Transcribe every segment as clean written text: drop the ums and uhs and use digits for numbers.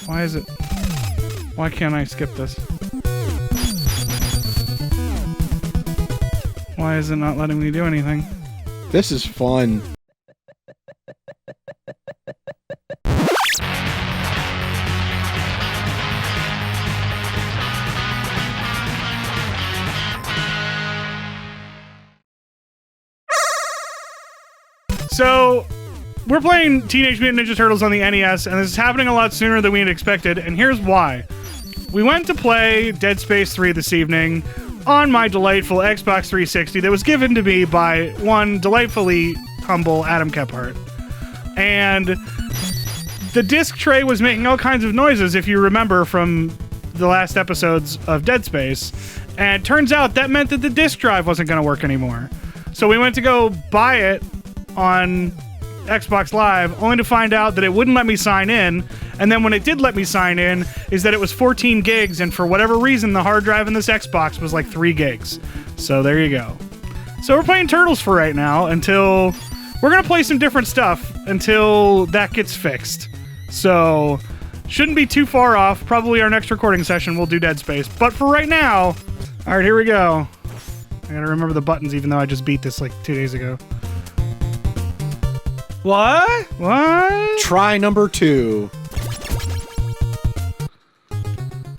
Why is it... Why can't I skip this? Why is it not letting me do anything? This is fun. So, we're playing Teenage Mutant Ninja Turtles on the NES, and this is happening a lot sooner than we had expected, and here's why. We went to play Dead Space 3 this evening on my delightful Xbox 360 that was given to me by one delightfully humble Adam Kephart. And the disc tray was making all kinds of noises, if you remember from the last episodes of Dead Space, and it turns out that meant that the disc drive wasn't going to work anymore. So we went to go buy it on Xbox Live, only to find out that it wouldn't let me sign in, and then when it did let me sign in, is that it was 14 gigs, and for whatever reason, the hard drive in this Xbox was like 3 gigs. So there you go. So we're playing Turtles for right now until... We're gonna play some different stuff until that gets fixed. So, shouldn't be too far off. Probably our next recording session we'll do Dead Space. But for right now... Alright, here we go. I gotta remember the buttons even though I just beat this like 2 days ago. What? What? Try number 2.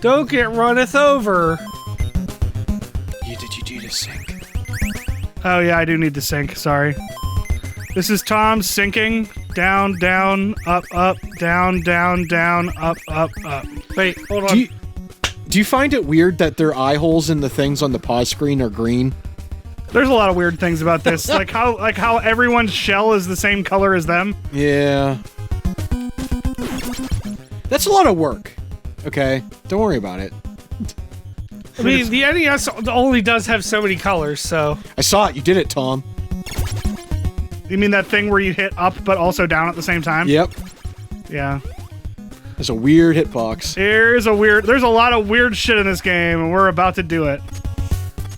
Don't get runneth over. You do the sync? Oh yeah, I do need to sync, sorry. This is Tom sinking. Down, down, up, up, down, down, down, up, up, up. Wait, hold on. Do you find it weird that their eye holes in the things on the pause screen are green? There's a lot of weird things about this. like how everyone's shell is the same color as them. Yeah. That's a lot of work. Okay, don't worry about it. I mean, the NES only does have so many colors, so... I saw it. You did it, Tom. You mean that thing where you hit up but also down at the same time? Yep. Yeah. There's a weird hitbox. There's a lot of weird shit in this game, and we're about to do it.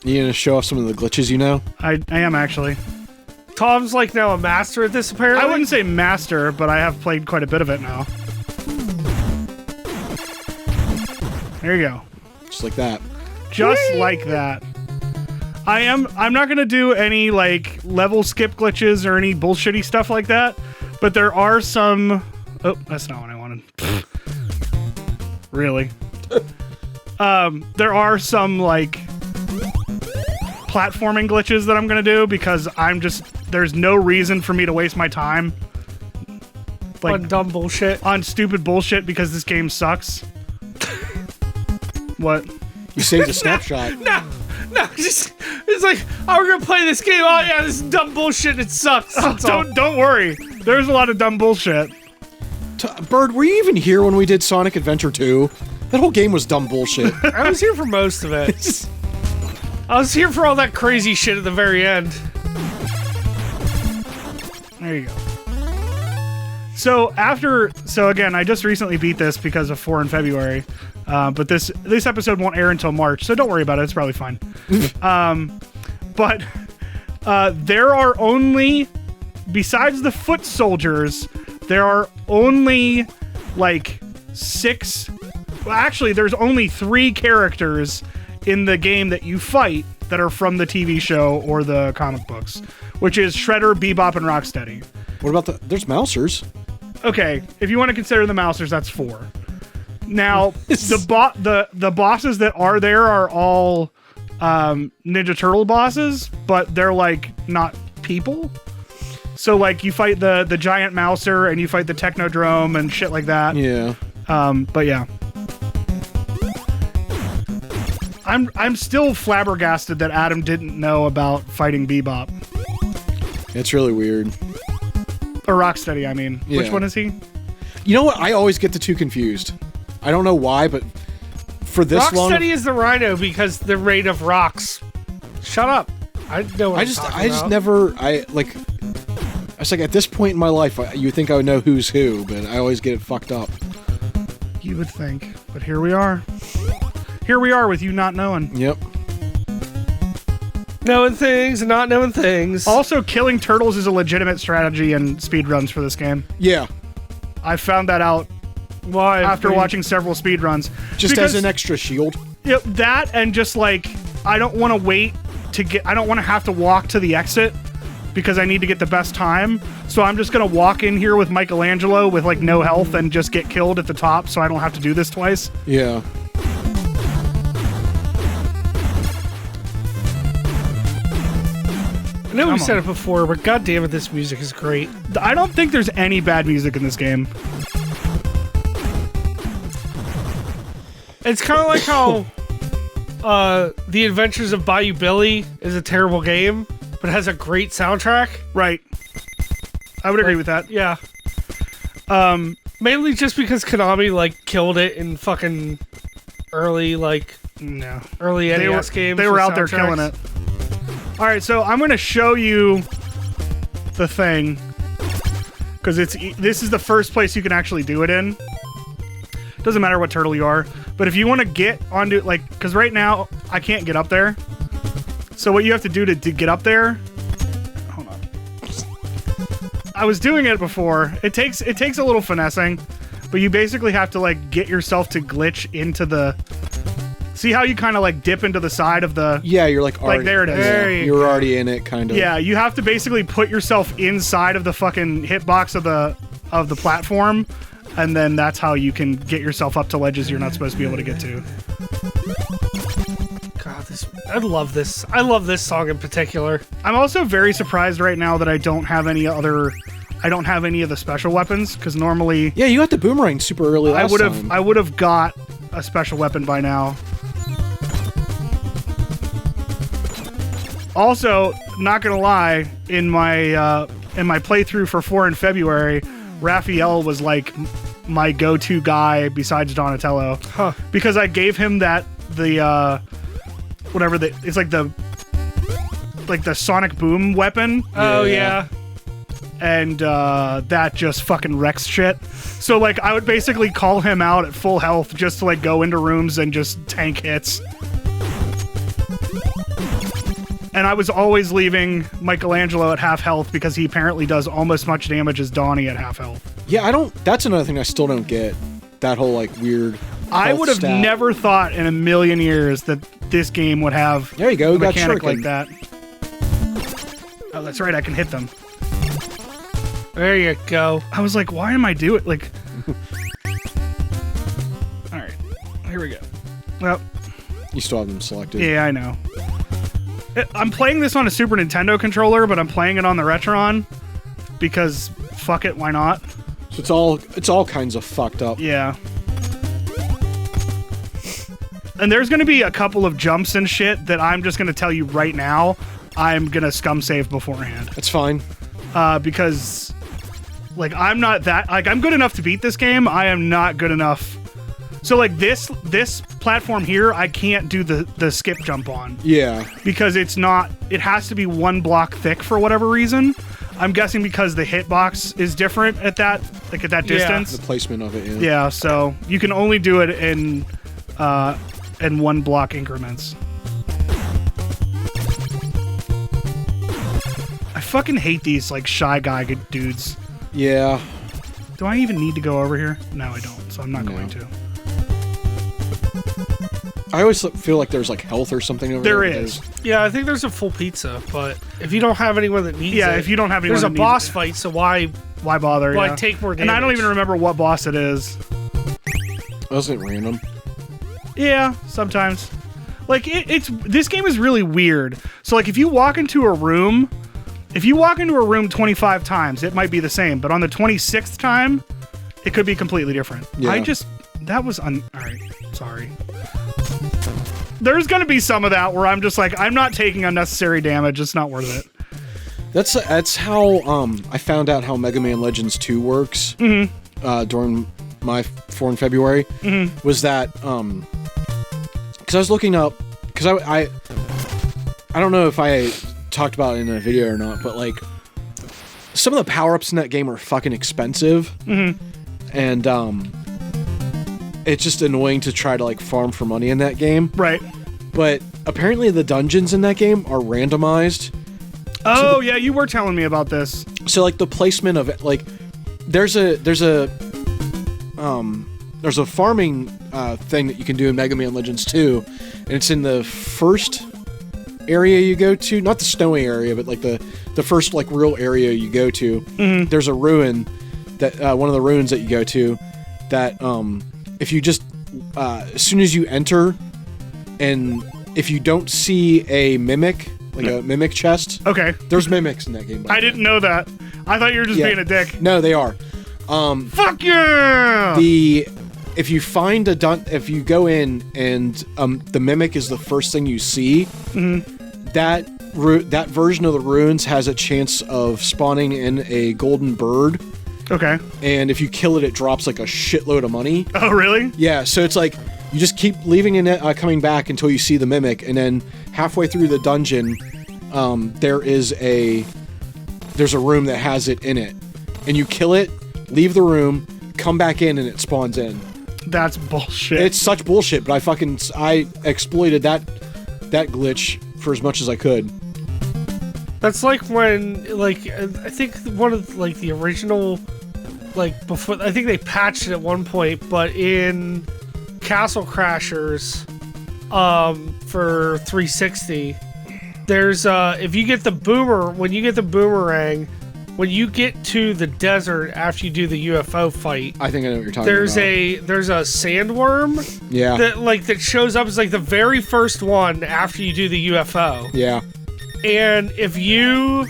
You gonna show off some of the glitches you know? I am actually. Tom's like now a master at this, apparently? I wouldn't say master, but I have played quite a bit of it now. There you go. Just like that. Just like that. I'm not gonna do any like level skip glitches or any bullshitty stuff like that, but there are some... Oh, that's not what I wanted. Really? There are some like platforming glitches that I'm gonna do because there's no reason for me to waste my time like on dumb bullshit. On stupid bullshit because this game sucks. What? You saved a snapshot. No, it's like, oh, we're gonna play this game. Oh yeah, this is dumb bullshit. It sucks. Oh, don't worry. There's a lot of dumb bullshit. Bird, were you even here when we did Sonic Adventure 2? That whole game was dumb bullshit. I was here for most of it. I was here for all that crazy shit at the very end. There you go. So again, I just recently beat this because of 4 in February, but this episode won't air until March, so don't worry about it. It's probably fine. But there are only, besides the foot soldiers, there are only like 6. Well, actually, there's only 3 characters in the game that you fight that are from the TV show or the comic books, which is Shredder, Bebop, and Rocksteady. What about there's Mousers? Okay, if you want to consider the Mousers, that's 4. Now, the bosses that are there are all Ninja Turtle bosses, but they're like not people. So like you fight the giant Mouser and you fight the Technodrome and shit like that. Yeah. But yeah. I'm still flabbergasted that Adam didn't know about fighting Bebop. It's really weird. Or Rocksteady, I mean. Yeah. Which one is he? You know what? I always get the two confused. I don't know why, but for this long... Rocksteady is the Rhino because they're made of rocks. Shut up. I know what I I'm just talking about. never... I was like, at this point in my life, you would think I would know who's who, but I always get it fucked up. You would think. But here we are. Here we are with you not knowing. Yep. Knowing things and not knowing things. Also, killing turtles is a legitimate strategy in speedruns for this game. Yeah. I found that out Why? after watching several speedruns. Just as an extra shield. Yep, that and just like I don't want to wait I don't want to have to walk to the exit because I need to get the best time. So I'm just gonna walk in here with Michelangelo with like no health and just get killed at the top so I don't have to do this twice. Yeah. I know we said it before, but goddamn it, this music is great. I don't think there's any bad music in this game. It's kind of like how The Adventures of Bayou Billy is a terrible game, but has a great soundtrack. Right. I would agree with that. Yeah. Mainly just because Konami like killed it in fucking early early NES games. They were with out there killing it. All right, so I'm going to show you the thing because this is the first place you can actually do it in. Doesn't matter what turtle you are, but if you want to get onto like, because right now I can't get up there. So what you have to do to get up there? Hold on. I was doing it before. It takes a little finessing, but you basically have to like get yourself to glitch into the. See how you kind of like dip into the side of the... Yeah, you're like already... Like, there it is. There You're already in it, kind of. Yeah, you have to basically put yourself inside of the fucking hitbox of the platform, and then that's how you can get yourself up to ledges you're not supposed to be able to get to. God, I love this. I love this song in particular. I'm also very surprised right now that I don't have any of the special weapons, because normally... Yeah, you got the boomerang super early last time. I would have got a special weapon by now. Also, not gonna lie, in my playthrough for 4 in February, Raphael was like my go-to guy besides Donatello, because I gave him it's like the sonic boom weapon. Oh yeah. And that just fucking wrecks shit. So like I would basically call him out at full health just to like go into rooms and just tank hits. And I was always leaving Michelangelo at half health because he apparently does almost as much damage as Donnie at half health. Yeah, that's another thing I still don't get. That whole like weird. I would have stat. never thought in a million years that this game would have There you go, a we got mechanic shuriken. like that. Oh, that's right, I can hit them. There you go. I was like, why am I doing like? All right, here we go. Well, You still have them selected. yeah, I know. I'm playing this on a Super Nintendo controller, but I'm playing it on the Retron because fuck it, why not? So it's all kinds of fucked up. Yeah. And there's going to be a couple of jumps and shit that I'm just going to tell you right now. I'm going to scum save beforehand. That's fine. Because like I'm not that like I'm good enough to beat this game. I am not good enough. So like this platform here, I can't do the skip jump on. Yeah. Because it has to be 1 block thick for whatever reason. I'm guessing because the hitbox is different at that distance. The placement of it, yeah. Yeah, so you can only do it in 1 block increments. I fucking hate these like shy guy dudes. Yeah. Do I even need to go over here? No, I don't, so I'm not going to. I always feel like there's like health or something over there. There is. Yeah, I think there's a full pizza, but if you don't have anyone that needs it... Yeah, if you don't have anyone There's a that boss needs it. fight, so why bother? Why Yeah. take more damage? And I don't even remember what boss it is. Wasn't it random? Yeah, sometimes. Like this game is really weird. So like if you walk into a room 25 times, it might be the same, but on the 26th time, it could be completely different. Yeah. All right, sorry. There's going to be some of that where I'm just like, I'm not taking unnecessary damage. It's not worth it. That's how I found out how Mega Man Legends 2 works. Mm-hmm. During my 4 in February, was that because I was looking up because I don't know if I talked about it in a video or not, but like some of the power-ups in that game are fucking expensive, and it's just annoying to try to like farm for money in that game. Right. But apparently the dungeons in that game are randomized. Oh yeah, you were telling me about this. So like the placement of it, like there's a there's a farming thing that you can do in Mega Man Legends 2, and it's in the first area you go to, not the snowy area, but like the first like real area you go to. Mm-hmm. There's a ruin that one of the ruins that you go to that if you just as soon as you enter, and if you don't see a mimic, like a mimic chest, Okay. there's mimics in that game. I didn't know that. I thought you were just being a dick. No, they are. Fuck yeah! If you find if you go in and the mimic is the first thing you see, that version of the ruins has a chance of spawning in a golden bird. Okay. And if you kill it, it drops like a shitload of money. Oh, really? Yeah, so it's like you just keep leaving it, coming back until you see the mimic, and then halfway through the dungeon, there's a room that has it in it, and you kill it, leave the room, come back in, and it spawns in. That's bullshit. It's such bullshit, but I exploited that glitch for as much as I could. That's like when, like, I think one of, like, the original, like, before, I think they patched it at one point, but in Castle Crashers, for 360, there's, if you get the boomerang, when you get to the desert after you do the UFO fight, I think I know what you're talking about. There's a sandworm that shows up as like the very first one after you do the UFO. Yeah. And if you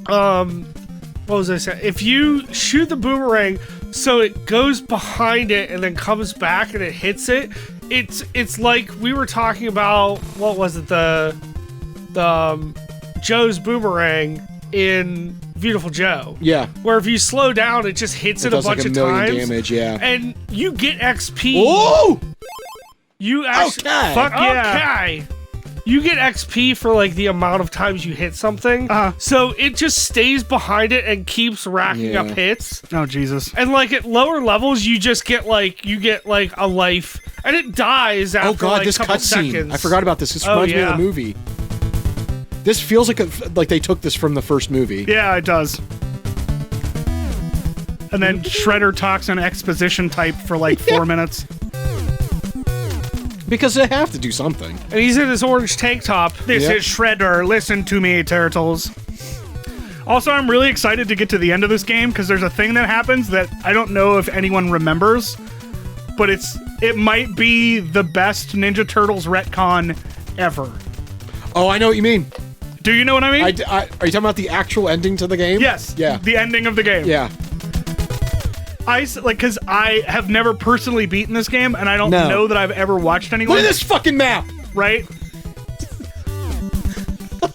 what was I saying? If you shoot the boomerang so it goes behind it and then comes back and it hits it, it's like we were talking about, what was it, the Joe's boomerang in Beautiful Joe. Yeah. Where if you slow down, it just hits it a bunch of times. Damage, yeah. And you get XP. Oh! You actually... Okay. Fuck yeah. Okay. You get XP for, like, the amount of times you hit something. So it just stays behind it and keeps racking up hits. Oh, Jesus. And, like, at lower levels, you just get, like, a life. And it dies after, like, this a couple cutscene. seconds. I forgot about this. This reminds me of the movie. This feels like they took this from the first movie. Yeah, it does. And then Shredder talks in exposition type for like 4 minutes. Because they have to do something. And he's in his orange tank top. This is Shredder. Listen to me, Turtles. Also, I'm really excited to get to the end of this game because there's a thing that happens that I don't know if anyone remembers, but it might be the best Ninja Turtles retcon ever. Oh, I know what you mean. Do you know what I mean? Are you talking about the actual ending to the game? Yes. Yeah. The ending of the game. Yeah. Because I have never personally beaten this game, and I don't know that I've ever watched anyone. Look at this fucking map! Right?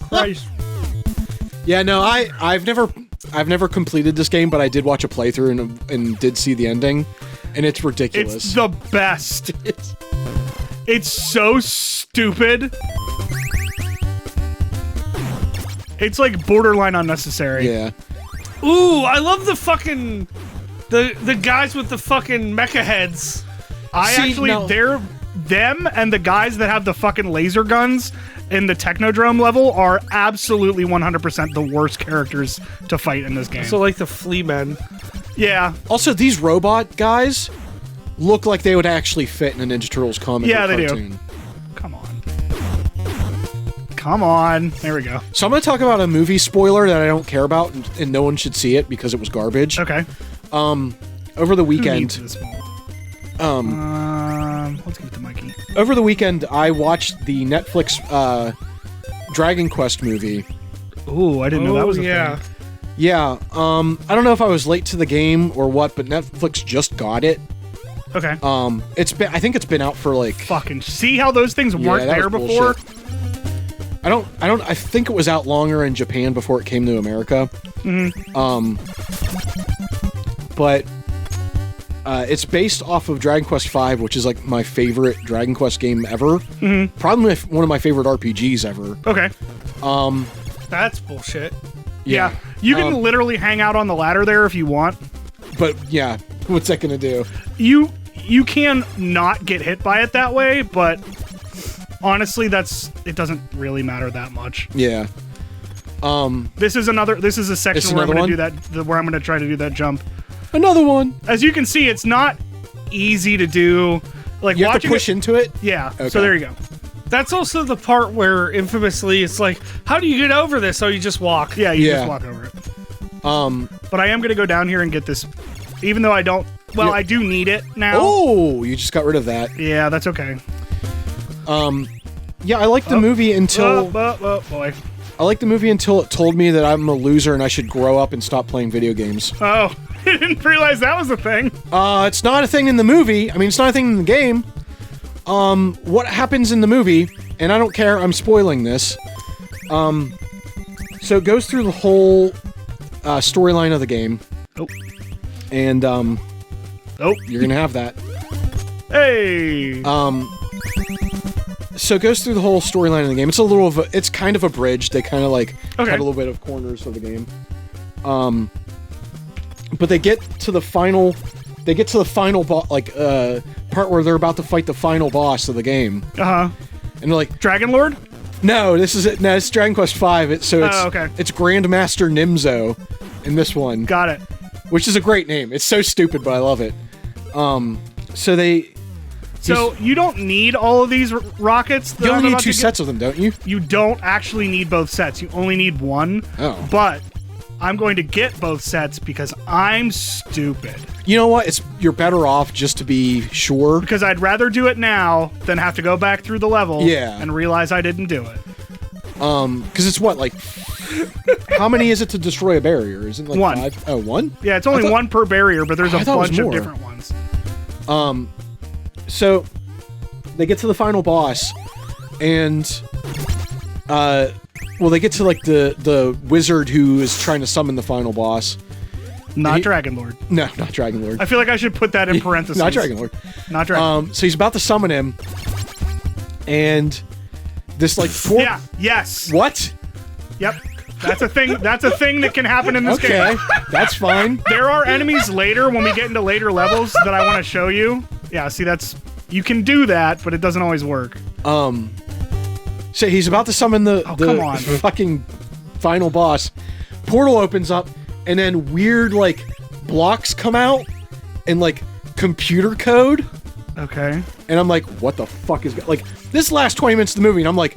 Christ. Yeah, no, I've never completed this game, but I did watch a playthrough and did see the ending, and it's ridiculous. It's the best. It's so stupid. It's like borderline unnecessary. Yeah. Ooh, I love the fucking... The guys with the fucking mecha heads. They're them and the guys that have the fucking laser guns in the Technodrome level are absolutely 100% the worst characters to fight in this game. So like the Flea Men. Yeah. Also, these robot guys look like they would actually fit in a Ninja Turtles comic or cartoon. Do. Come on. There we go. So I'm going to talk about a movie spoiler that I don't care about, and no one should see it because it was garbage. Okay. Over the weekend... Who needs this let's give it to Mikey. Over the weekend, I watched the Netflix Dragon Quest movie. Ooh, I didn't know that was a thing. Yeah, I don't know if I was late to the game or what, but Netflix just got it. Okay. I think it's been out for like... Fucking see how those things weren't there before? Bullshit. I think it was out longer in Japan before it came to America. Mm-hmm. But it's based off of Dragon Quest V, which is like my favorite Dragon Quest game ever. Mm-hmm. Probably one of my favorite RPGs ever. Okay. That's bullshit. Yeah. You can literally hang out on the ladder there if you want. But yeah, what's that gonna do? You can not get hit by it that way, but honestly, it doesn't really matter that much. Yeah. This is a section where I'm going to do that, where I'm going to try to do that jump. Another one. As you can see, it's not easy to do. Like You have to watching push into it. Yeah. Okay. So there you go. That's also the part where infamously it's like, how do you get over this? Oh, you just walk. Yeah, you Yeah. just walk over it. But I am gonna go down here and get this, even though I don't. Well, Yeah. I do need it now. Oh, you just got rid of that. Yeah, that's okay. Yeah, I liked the movie until Oh boy. I liked the movie until it told me that I'm a loser and I should grow up and stop playing video games. Oh, I didn't realize that was a thing. It's not a thing in the movie. I mean, it's not a thing in the game. What happens in the movie, and I don't care, I'm spoiling this. So it goes through the whole storyline of the game. Oh. And, Oh. you're gonna have that. Hey. So it goes through the whole storyline of the game. It's kind of a bridge. They kind of like Okay. cut a little bit of corners of the game. But they get to the final part where they're about to fight the final boss of the game. Uh-huh. And they're like, Dragon Lord? no, this is it. No, it's Dragon Quest V. It's okay. it's Grandmaster Nimzo in this one, Got it. which is a great name. It's so stupid, but I love it. So you don't need all of these rockets. That You I'm only need about two to get? sets of them, don't you? You don't actually need both sets. You only need one. Oh. But I'm going to get both sets because I'm stupid. You know what? You're better off just to be sure. Because I'd rather do it now than have to go back through the level Yeah. and realize I didn't do it. Because it's what, like, how many is it to destroy a barrier? Is it like One. 5? Oh, one? Yeah, it's only one per barrier, but there's a I thought it was bunch of more. different ones. So they get to the final boss, and they get to like the wizard who is trying to summon the final boss. Not Dragon Lord. No, not Dragon Lord. I feel like I should put that in parentheses. Not Dragon Lord. Not Dragon. So he's about to summon him, and this like Yeah. Yes. What? Yep. That's a thing. That's a thing that can happen in this Okay, game. that's fine. There are enemies later when we get into later levels that I want to show you. Yeah. See, you can do that, but it doesn't always work. So he's about to summon the come on. fucking final boss. Portal opens up, and then weird like blocks come out and like computer code. Okay. And I'm like, what the fuck is like this last 20 minutes of the movie? And I'm like,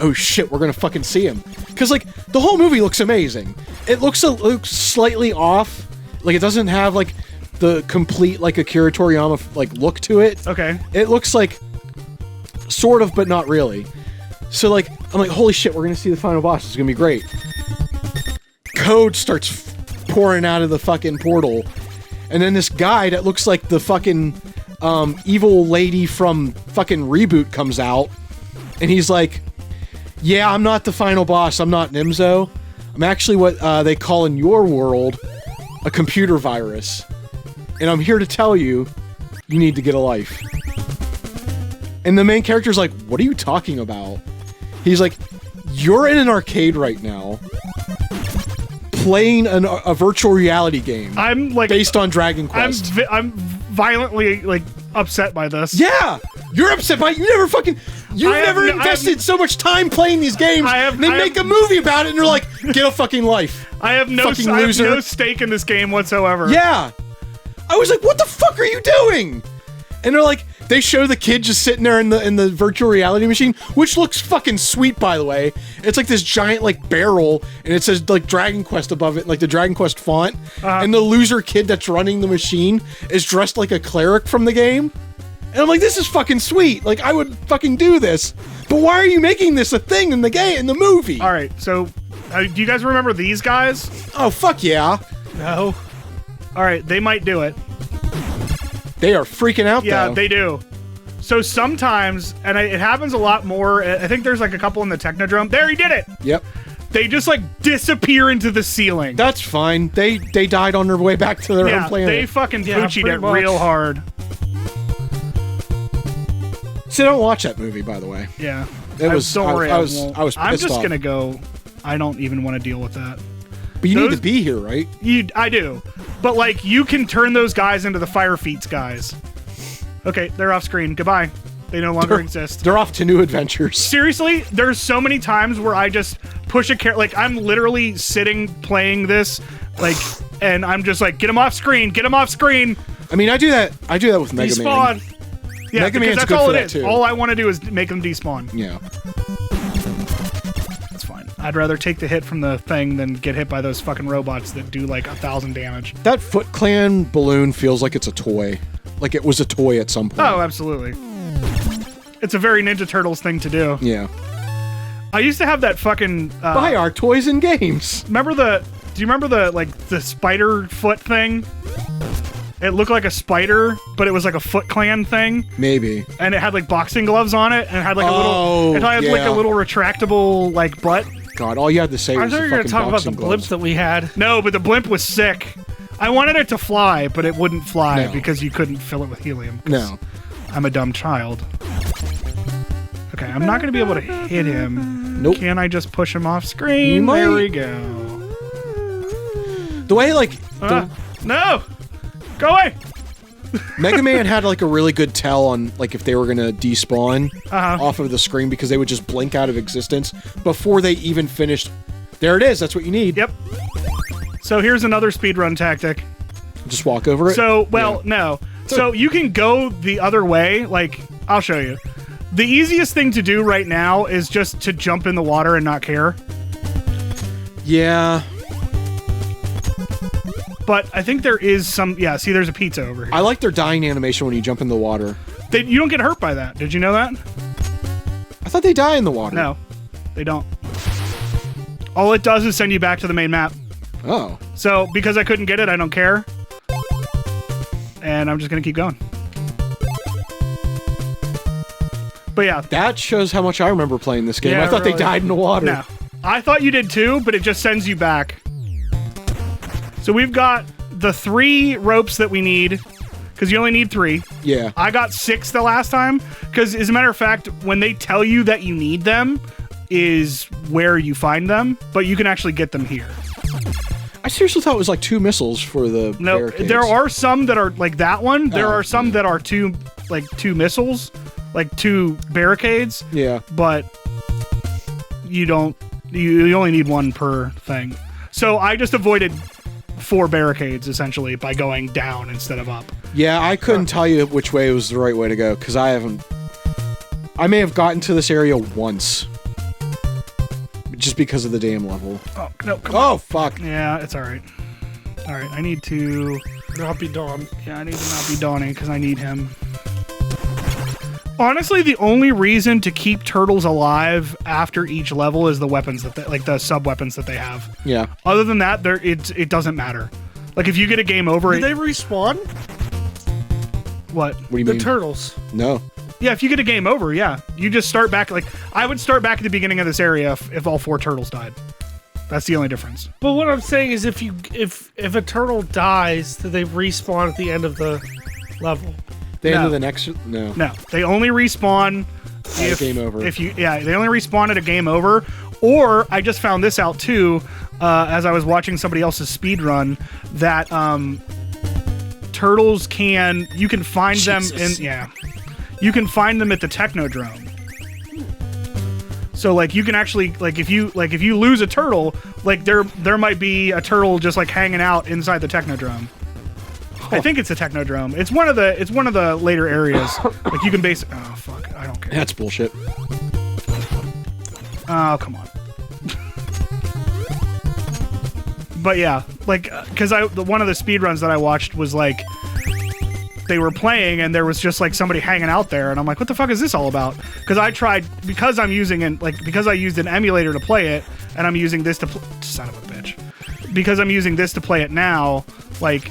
oh shit, we're gonna fucking see him. Because like the whole movie looks amazing. It looks slightly off. Like it doesn't have like the complete like Akira Toriyama like look to it. Okay. It looks like sort of, but not really. So like I'm like, holy shit, we're gonna see the final boss. It's gonna be great. Code starts pouring out of the fucking portal, and then this guy that looks like the fucking evil lady from fucking Reboot comes out, and he's like, yeah, I'm not the final boss. I'm not Nimzo. I'm actually what they call in your world a computer virus, and I'm here to tell you, you need to get a life. And the main character's like, what are you talking about? He's like, you're in an arcade right now, playing a virtual reality game. I'm like based on Dragon Quest. I'm violently like upset by this. Yeah, you're upset by you never invested so much time playing these games. They make a movie about it, and they're like, get a fucking life. I have no stake in this game whatsoever. Yeah, I was like, what the fuck are you doing? And they're like, they show the kid just sitting there in the virtual reality machine, which looks fucking sweet, by the way. It's like this giant like barrel, and it says like Dragon Quest above it, like the Dragon Quest font. And the loser kid that's running the machine is dressed like a cleric from the game. And I'm like, this is fucking sweet. Like, I would fucking do this. But why are you making this a thing in the game, in the movie? All right, so do you guys remember these guys? Oh, fuck yeah. No. All right, they might do it. They are freaking out, Yeah, though. they do. So sometimes, and it happens a lot more, I think there's like a couple in the Technodrome. There, he did it! Yep. They just like disappear into the ceiling. That's fine. They died on their way back to their own planet. They fucking poochied pretty it much. real hard. So don't watch that movie, by the way. Yeah. It was. Don't worry, I was won't. I'm pissed just off. gonna go. I don't even want to deal with that. But you need to be here, right? I do. But like, you can turn those guys into the Fire Feats guys. Okay, they're off screen. Goodbye. They no longer exist. They're off to new adventures. Seriously, there's so many times where I just push a character. Like, I'm literally sitting playing this, like, and I'm just like, get him off screen, get him off screen. I mean, I do that with Mega Man. Despawn. Yeah, Mega because Man's that's good all for it that, is. too. All I want to do is make them despawn. Yeah. That's fine. I'd rather take the hit from the thing than get hit by those fucking robots that do like 1,000 damage. That Foot Clan balloon feels like it's a toy. Like it was a toy at some point. Oh, absolutely. It's a very Ninja Turtles thing to do. Yeah. I used to have that fucking... Buy our toys and games. Do you remember the spider foot thing? It looked like a spider, but it was like a Foot Clan thing. Maybe. And it had like boxing gloves on it, and it had like yeah. a little retractable like butt. God, all you had to say I was thought the you were fucking going to talk about the boxing blimp gloves. that we had. No, but the blimp was sick. I wanted it to fly, but it wouldn't fly No. because you couldn't fill it with helium. 'cause No. I'm a dumb child. Okay, I'm not going to be able to hit him. Nope. Can I just push him off screen? You might. There we go. The way, like, No! Go away! Mega Man had, like, a really good tell on, like, if they were going to despawn off of the screen because they would just blink out of existence before they even finished. There it is. That's what you need. Yep. So here's another speedrun tactic. Just walk over it. So, Yeah. no. So you can go the other way. Like, I'll show you. The easiest thing to do right now is just to jump in the water and not care. Yeah. But I think there is some... Yeah, see, there's a pizza over here. I like their dying animation when you jump in the water. You don't get hurt by that. Did you know that? I thought they die in the water. No, they don't. All it does is send you back to the main map. Oh. So, because I couldn't get it, I don't care. And I'm just going to keep going. But yeah. That shows how much I remember playing this game. Yeah, I thought really. they died in the water. No. I thought you did too, but it just sends you back. So we've got the 3 ropes that we need, because you only need 3. Yeah. I got 6 the last time, because as a matter of fact, when they tell you that you need them, is where you find them, but you can actually get them here. I seriously thought it was like 2 missiles for the No, barricades. there are some that are like that one. There Oh, are some that are 2 missiles, like 2 barricades. Yeah. But you only need 1 per thing. So I just avoided 4 barricades essentially by going down instead of up. Yeah, I couldn't tell you which way was the right way to go, because I may have gotten to this area once. Just because of the damn level. Oh, no, come on. Oh, fuck. Yeah, it's alright. Alright, I need to... Not be dawn. Yeah, I need to not be dawning because I need him. Honestly, the only reason to keep turtles alive after each level is the weapons that like the sub-weapons that they have. Yeah. Other than that, it doesn't matter. Like, if you get a game over... Did they respawn? What? What do you The mean? turtles. No. Yeah, if you get a game over, yeah. You just start back, like, I would start back at the beginning of this area if all 4 turtles died. That's the only difference. But what I'm saying is if a turtle dies, do they respawn at the end of the level? The end No. of the next... No. No, they only respawn At a game over. They only respawn at a game over. Or, I just found this out too, as I was watching somebody else's speed run, that turtles you can find them in... You can find them at the Technodrome. So like you can actually if you lose a turtle, like there might be a turtle just like hanging out inside the Technodrome. I think it's a Technodrome. It's one of the later areas. Like you can oh fuck, I don't care. That's bullshit. Oh, come on. But yeah, like cuz one of the speedruns that I watched was like they were playing and there was just like somebody hanging out there and I'm like, what the fuck is this all about? Because I used an emulator to play it and I'm using this to son of a bitch. Because I'm using this to play it now, like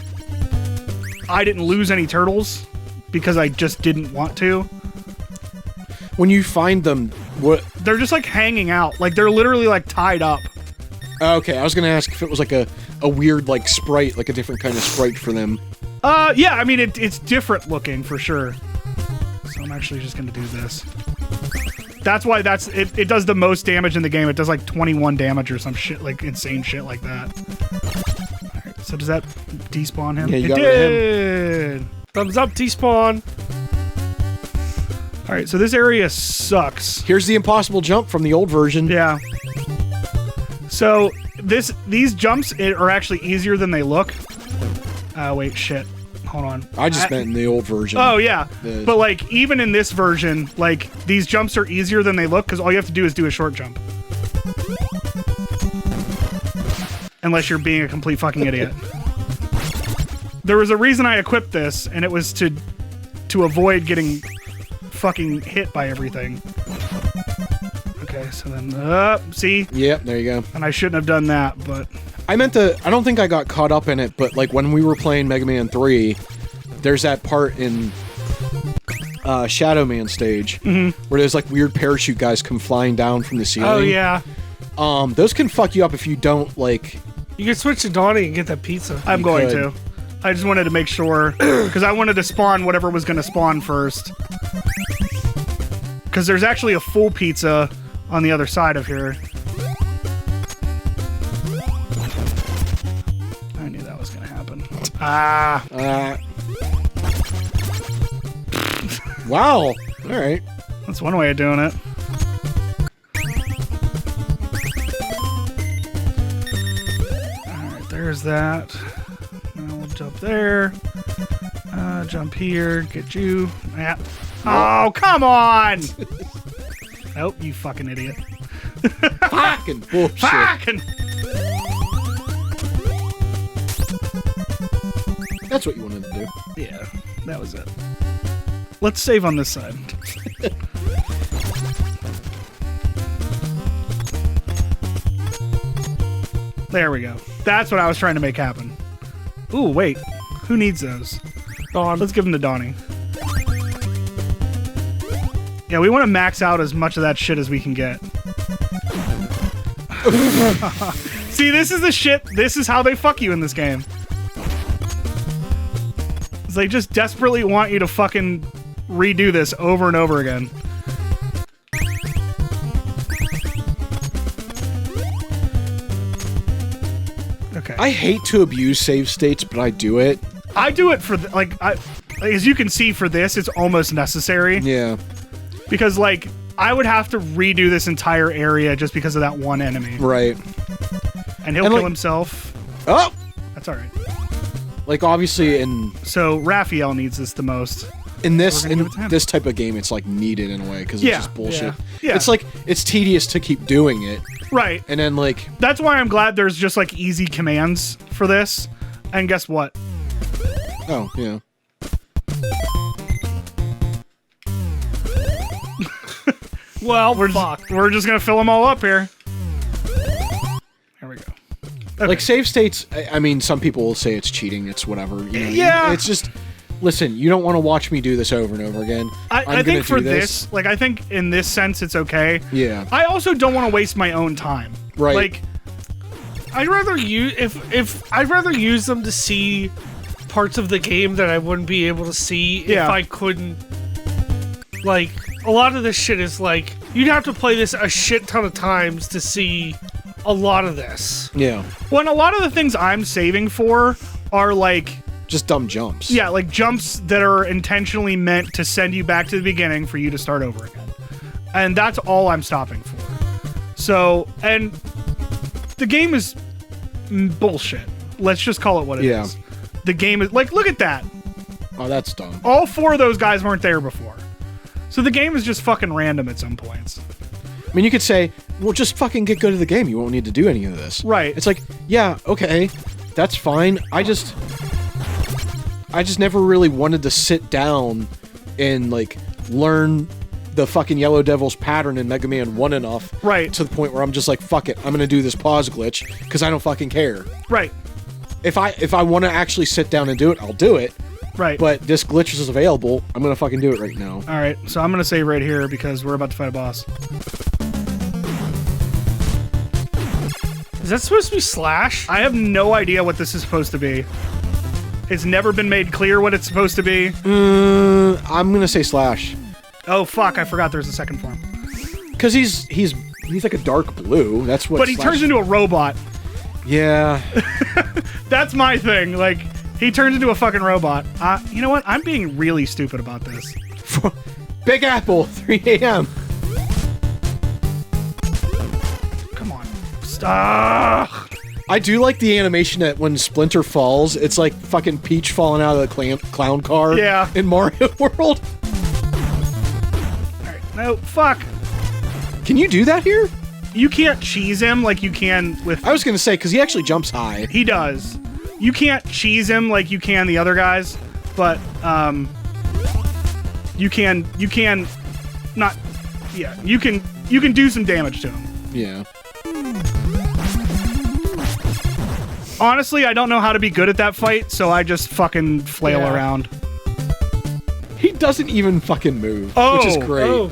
I didn't lose any turtles because I just didn't want to. When you find them, what... They're just like hanging out. Like they're literally like tied up. Okay, I was gonna ask if it was like a weird like sprite, like a different kind of sprite for them. Yeah, I mean, it's different looking for sure. So I'm actually just going to do this. That's why it does the most damage in the game. It does like 21 damage or some shit, like insane shit like that. All right, so does that despawn him? Yeah, you it got did! Thumbs up, despawn. All right, so this area sucks. Here's the impossible jump from the old version. Yeah. So these jumps are actually easier than they look. Wait, shit. hold on. I just meant in the old version. Oh, yeah. But, like, even in this version, like, these jumps are easier than they look because all you have to do is do a short jump. Unless you're being a complete fucking idiot. There was a reason I equipped this, and it was to avoid getting fucking hit by everything. Okay, so then, see? Yep, there you go. And I shouldn't have done that, but... I don't think I got caught up in it, but, like, when we were playing Mega Man 3, there's that part in Shadow Man stage where there's, like, weird parachute guys come flying down from the ceiling. Oh, yeah. Those can fuck you up if you don't, like... You can switch to Donnie and get that pizza. I'm going to. I just wanted to make sure, because I wanted to spawn whatever was going to spawn first. Because there's actually a full pizza on the other side of here. I knew that was going to happen. Wow. All right. That's one way of doing it. Alright, there's that. Now we'll jump there. Jump here. Get you. Yeah. Oh, come on! Nope, you fucking idiot. Fucking bullshit. Fucking! That's what you wanted to do. Yeah, that was it. Let's save on this side. There we go. That's what I was trying to make happen. Ooh, wait. Who needs those? Dawn. Let's give them to Donnie. Yeah, we want to max out as much of that shit as we can get. See, this is the shit. This is how they fuck you in this game. They just desperately want you to fucking redo this over and over again. Okay. I hate to abuse save states, but I do it. I do it for, as you can see for this, it's almost necessary. Yeah. Because, like, I would have to redo this entire area just because of that one enemy. Right. And he'll kill himself. Oh! That's alright. Like, obviously, So, Raphael needs this the most. in this type of game, it's, like, needed in a way, because it's just bullshit. Yeah. It's, like, it's tedious to keep doing it. Right. And then, like... That's why I'm glad there's just, like, easy commands for this. And guess what? Oh, yeah. Well, We're just gonna fill them all up here. There we go. Okay. Like, save states, I mean, some people will say it's cheating, it's whatever. You know, Yeah. It's just... Listen, you don't want to watch me do this over and over again. I think for this, like, I think in this sense it's okay. Yeah. I also don't want to waste my own time. Right. Like, I'd rather use I'd rather use them to see parts of the game that I wouldn't be able to see if I couldn't. Like, a lot of this shit is like you'd have to play this a shit ton of times to see a lot of this. Yeah. when a lot of the things I'm saving for are like Just dumb jumps. yeah, like jumps that are intentionally meant to send you back to the beginning for you to start over again. And that's all I'm stopping for. So, and the game is bullshit. Let's just call it what it is. The game is like, look at that. Oh, that's dumb. All four of those guys weren't there before. So the game is just fucking random at some points. I mean, you could say, well, just fucking get good at the game. You won't need to do any of this. Right. It's like, yeah, okay, that's fine. I just never really wanted to sit down and, like, learn the fucking Yellow Devil's pattern in Mega Man 1 enough. Right. To the point where I'm just like, fuck it, I'm gonna do this pause glitch, because I don't fucking care. Right. If I want to actually sit down and do it, I'll do it. Right. But this glitch is available. I'm gonna fucking do it right now. All right. So I'm going to save right here because we're about to fight a boss. Is that supposed to be Slash? I have no idea what this is supposed to be. It's never been made clear what it's supposed to be. I'm gonna say Slash. Oh, fuck. I forgot there's a second form. Because he's like a dark blue. That's what. But he Slash turns into a robot. Yeah. That's my thing. Like, he turns into a fucking robot. You know what? I'm being really stupid about this. Big Apple, 3 a.m. Come on. Stop. I do like the animation that when Splinter falls, it's like fucking Peach falling out of the clown car Yeah. in Mario World. All right. No, fuck. Can you do that here? You can't cheese him like you can with... I was going to say, because he actually jumps high. He does. You can't cheese him like you can the other guys, but you can not... Yeah, you can do some damage to him. Yeah. Honestly, I don't know how to be good at that fight, so I just fucking flail Yeah. around. He doesn't even fucking move, Oh. which is great. Oh,